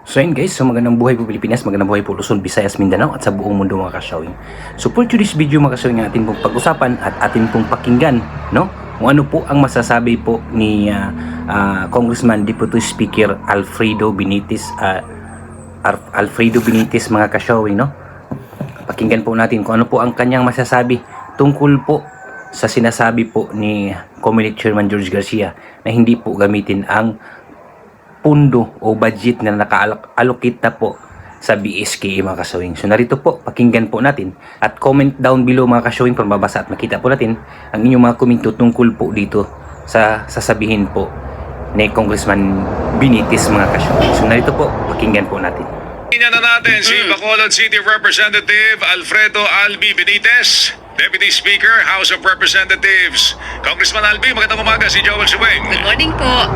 So yun guys, so magandang buhay po Pilipinas, magandang buhay po Luzon, Visayas, Mindanao at sa buong mundo mga kasyawing. So for today's video mga kasyawing, atin pong pag-usapan at atin pong pakinggan, no? Kung ano po ang masasabi po ni Congressman Deputy Speaker Alfredo Benitez, mga kasyawing, no? Pakinggan po natin kung ano po ang kanyang masasabi tungkol po sa sinasabi po ni Comelec Chairman George Garcia na hindi po gamitin ang pundo o budget na naka-allocate na po sa BSKE mga kasawing. So narito po, pakinggan po natin at comment down below mga kasawing para mabasa at makita po natin ang inyong mga komento tungkol po dito sa sasabihin po ni Congressman Benitez mga kasawing. So narito po, pakinggan po natin. Tingnan na natin si Bacolod City Representative Alfredo Albi Benitez, Deputy Speaker, House of Representatives. Congressman Albi, magandang umaga, si Joel Suweng. Good morning po.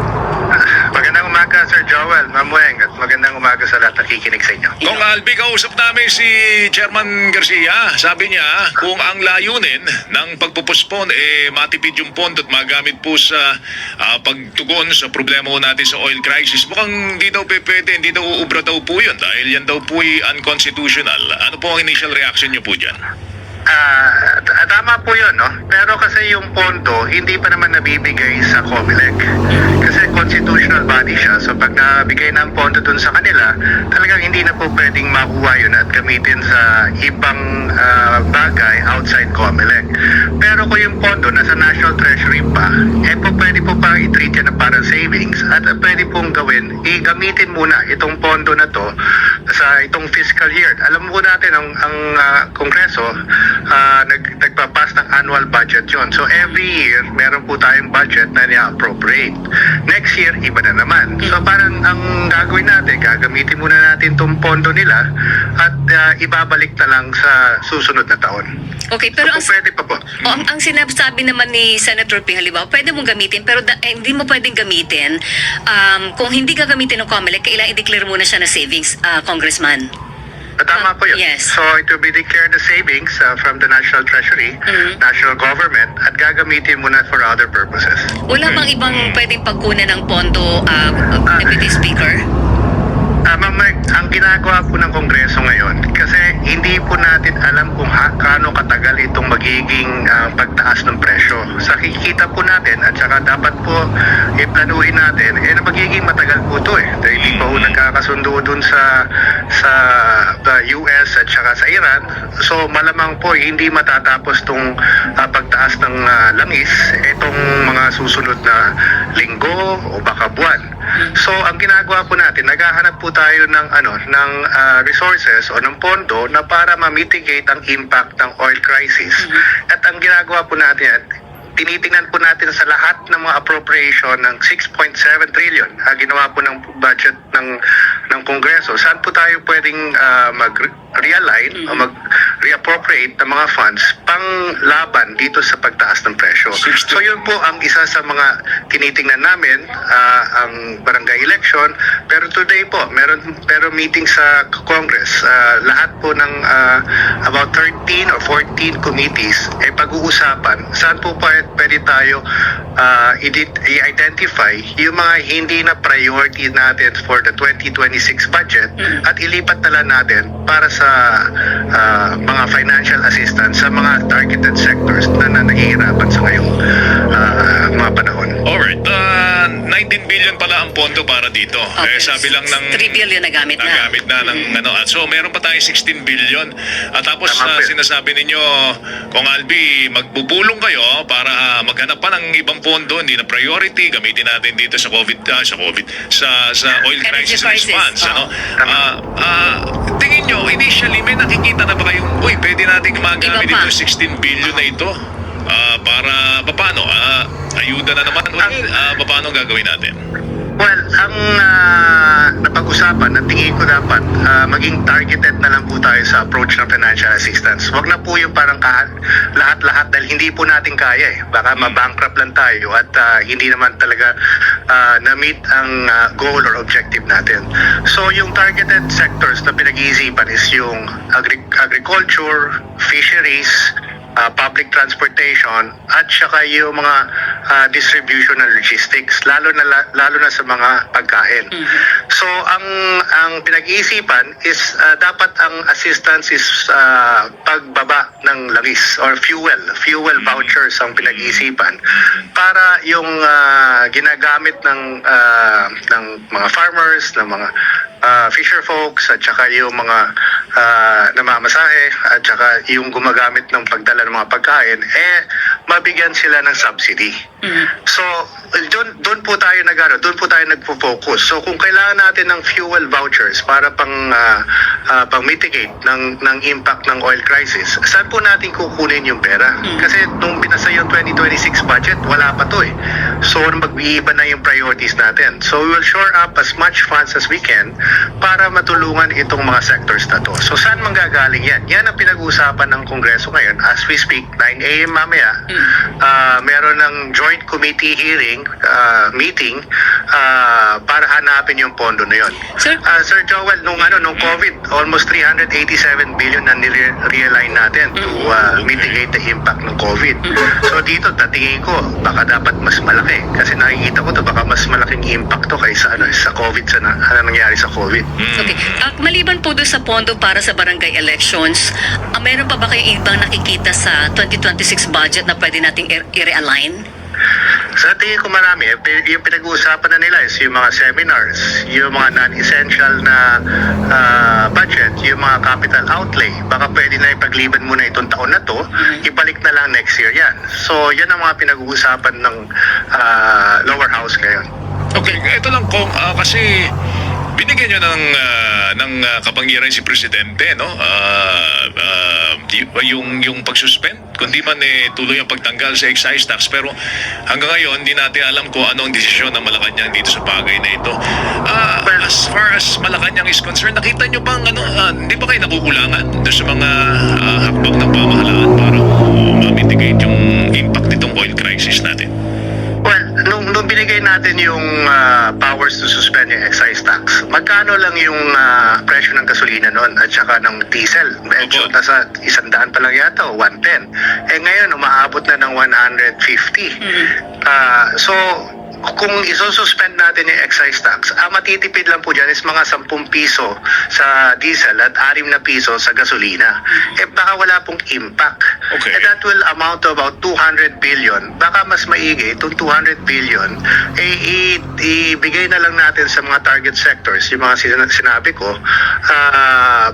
Magandang umaga, Sir Joel, Ma'am Weng, at magandang umaga sa lahat nakikinig sa inyo. Kung Albi, kausap namin si Chairman Garcia. Sabi niya, kung ang layunin ng pagpupuspon matipid yung pondo at magamit po sa pagtugon sa problema po natin sa oil crisis, mukhang hindi daw pwede, hindi daw uubra daw po yun dahil yan daw po unconstitutional. Ano po ang initial reaction niyo po dyan? Tama po yun, no? Pero kasi yung pondo, hindi pa naman nabibigay sa COMELEC. Kasi constitutional body siya. So pag nabigay ng pondo dun sa kanila, talagang hindi na po pwedeng makuha yun at gamitin sa ibang bagay outside COMELEC. Pero kung yung pondo nasa National Treasury pa, po pwede po pa i-treat yan na parang savings at pwede pong gawin, gamitin muna itong pondo na to sa itong fiscal year. Alam mo natin, ang Kongreso, nagpapas ng annual budget yon. So every year, meron po tayong budget na ni-appropriate. Next year, iba na naman. So parang ang gagawin natin, gagamitin muna natin itong pondo nila at ibabalik na lang sa susunod na taon. Okay, pero So, pwede pa po. ang sinasabi naman ni Senator Ping, halimbawa, pwede mong gamitin, pero hindi mo pwedeng gamitin. Kung hindi gagamitin ng COMELEC, kailangan i-declare muna siya na savings, Congressman. Tama po yun. Yes. So it will be declared the savings from the National Treasury, National Government, at gagamitin muna for other purposes. Wala bang ibang pwedeng pagkunan ng pondo, Deputy Speaker? Ma'am, ang ginagawa po ng Kongreso ngayon, kasi hindi po natin alam kung kaano katagal itong magiging pagtaas ng presyo. Sa kikita po natin at saka dapat po iplanuhin natin, magiging matagal po ito Dahil hindi pa po nagkakasundo dun sa US at saka sa Iran. So malamang po hindi matatapos itong pagtaas ng langis itong mga susunod na linggo o baka buwan. So ang ginagawa po natin, naghahanap po tayo ng resources o ng pondo na para ma-mitigate ang impact ng oil crisis. At ang ginagawa po natin, tinitingnan po natin sa lahat ng mga appropriation ng 6.7 trillion ginawa po ng budget ng Kongreso. Saan po tayo pwedeng mag-realign o mag-reappropriate ng mga funds pang laban dito sa pagtaas ng presyo. So yun po ang isa sa mga tinitingnan namin, ang barangay election. Pero today po, pero meeting sa Congress, lahat po ng about 13 or 14 committees pag-uusapan saan po pwede tayo i-identify yung mga hindi na priority natin for the 2026 budget at ilipat na lang natin para sa mga financial assistance sa mga targeted sectors na naghihirapan sa ngayong mga panahon. Alright, 19 billion pala ang pondo para dito. Okay. Sabi lang ng 3 billion nagamit na. nagamit na ng so meron pa tayong 16 billion. At tapos Tama po. sinasabi ninyo, kung Albi, magbubulong kayo para maghanap pa ng ibang pondo, hindi na priority, gamitin natin dito sa sa oil Energy crisis crisis. response. Oo. Tingin nyo, initially may nakikita na ba kayong, pwede natin magamit Iba pa. dito 16 billion na ito? Para paano? Ayuda na naman ulit. Paano gagawin natin? Well, ang napag-usapan at tingin ko dapat maging targeted na lang po tayo sa approach ng financial assistance. Huwag na po yung parang lahat-lahat dahil hindi po natin kaya Baka mabankrupt lang tayo at hindi naman talaga na-meet ang goal or objective natin. So yung targeted sectors na pinag-iisipan is yung agriculture, fisheries, public transportation at saka yung mga distribution and logistics lalo na sa mga pagkain. So ang ang pinag-iisipan is dapat ang assistance is pagbaba ng langis or fuel vouchers ang pinag-iisipan para yung ginagamit ng mga farmers, ng mga fisher folks at saka yung mga namamasahe at saka yung gumagamit ng pagdala ng mga pagkain mabigyan sila ng subsidy. So doon po tayo nagfo-focus. So kung kailangan natin ng fuel vouchers para pang mitigate ng impact ng oil crisis, saan po natin kukunin yung pera? Kasi nung binasa yung 2026 budget, wala pa to eh. So mag-iiba na yung priorities natin. So we will shore up as much funds as we can para matulungan itong mga sectors na to. So saan manggagaling yan? Yan ang pinag-uusapan ng Kongreso ngayon. As we speak, 9 a.m. mamaya, meron ng joint committee meeting para hanapin yung pondo na yun. Sir Joel, nung COVID, almost 387 billion na nire-realign natin to mitigate the impact ng COVID. So dito, tatingin ko, baka dapat mas malaki. Kasi nakikita ko to baka mas malaking impact to kaysa sa COVID, sa nangyari sa COVID. Okay. Maliban po doon sa pondo para sa barangay elections, meron pa ba kayo ibang nakikita sa 2026 budget na pwede nating i-realign? Sa tingin ko marami. Yung pinag-uusapan na nila is yung mga seminars, yung mga non-essential na budget, yung mga capital outlay. Baka pwede na ipagliban muna itong taon na to, ibalik na lang next year yan. So yan ang mga pinag-uusapan ng lower house ngayon. Okay, ito lang kung kasi binigyan nyo ng kapangyarihan si Presidente, no? Yung pagsuspend, kundi man tuloy ang pagtanggal sa excise tax. Pero hanggang ngayon, hindi natin alam kung ano ang desisyon ng Malacanang dito sa bagay na ito. As far as Malacanang is concerned, nakita nyo bang hindi ba kayo nakukulangan doon sa mga hakbang ng pamahalaan para ma-mitigate yung impact nitong oil crisis natin? Well, nung binigay natin yung powers to suspend yung excise tax, magkano lang yung presyo ng gasolina noon at saka ng diesel? Medyo nasa 100 pa lang yata o 110. Ngayon, umaabot na ng 150. So, kung isosuspend natin yung excise tax, matitipid lang po dyan is mga 10 piso sa diesel at 6 na piso sa gasolina. Baka wala pong impact. Okay. That will amount to about 200 billion. Baka mas maigi, itong 200 billion, ibigay na lang natin sa mga target sectors, yung mga sinabi ko,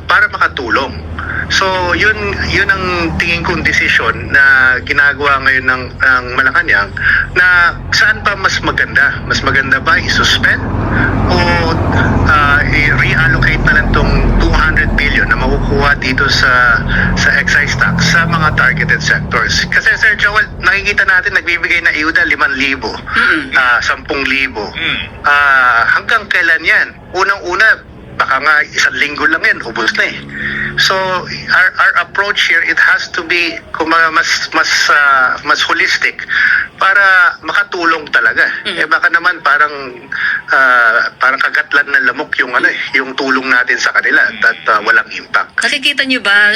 para makatulong. So, yun ang tingin kong desisyon na ginagawa ngayon ng Malacanang, na saan pa mas maganda? Mas maganda ba i-suspend o i-reallocate na lang tong 200 billion na makukuha dito sa excise tax sa mga targeted sectors? Kasi Sir Joel, nakikita natin nagbibigay na ayuda 5,000, 10,000. Hanggang kailan yan? Unang-una, baka nga 1 linggo lang yan, ubos na eh. So our approach here, it has to be mas holistic para makatulong talaga. Baka naman parang kagatlan na lamok yung tulong natin sa kanila at walang impact. Nakikita nyo ba,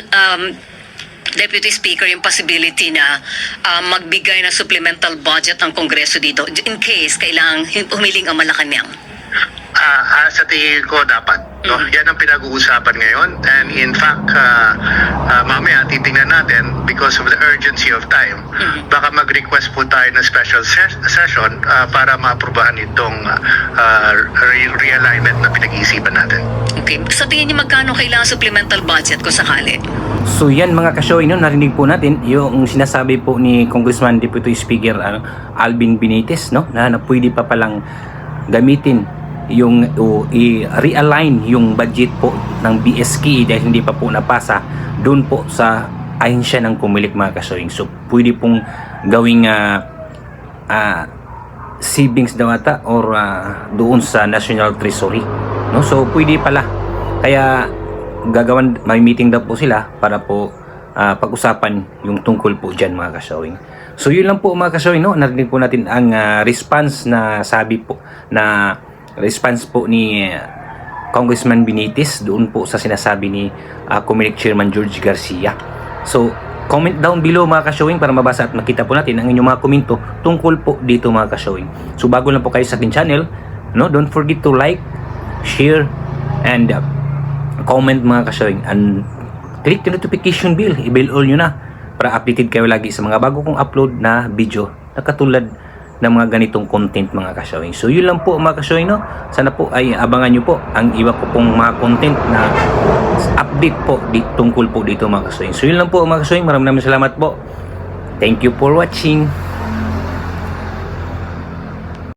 Deputy Speaker, yung possibility na magbigay ng supplemental budget ang Kongreso dito in case kailangang humiling ang Malacanang? Sa tingin ko dapat. No? Yan ang pinag-uusapan ngayon. And in fact, mamaya titingnan natin because of the urgency of time. Baka mag-request po tayo ng special session para maaprubahan itong realignment na pinag-iisipan natin. Okay. Sa tingin niyo magkano kailangan supplemental budget kung sakali? So yan mga kasyoy, no, narinig po natin yung sinasabi po ni Congressman Deputy Speaker Alvin Benitez, no, na pwede pa palang gamitin yung i-realign yung budget po ng BSK dahil hindi pa po napasa doon po sa ahensya ng Comelec mga kasyoy. So pwede pong gawing savings daw ata or doon sa National Treasury, no? So pwede pala, kaya may meeting daw po sila para po pag-usapan yung tungkol po dyan mga kasyoy. So yun lang po mga kasyoy, no? Narinig po natin ang response na sabi po na response po ni Congressman Benitez doon po sa sinasabi ni Comelec Chairman George Garcia. So comment down below mga kasyowing para mabasa at makita po natin ang inyong mga komento tungkol po dito mga kasyowing. So bago lang po kayo sa ating channel, no, don't forget to like, share, And comment mga kasawing, and click the notification bell, i-bell all nyo na para updated kayo lagi sa mga bago kong upload na video na katulad ng mga ganitong content mga kasawing. So yun lang po mga kasawing, no? Sana po ay abangan nyo po ang iba ko pong mga content na update po tungkol po dito mga kasawing. So yun lang po mga kasawing, maraming salamat po. Thank you for watching.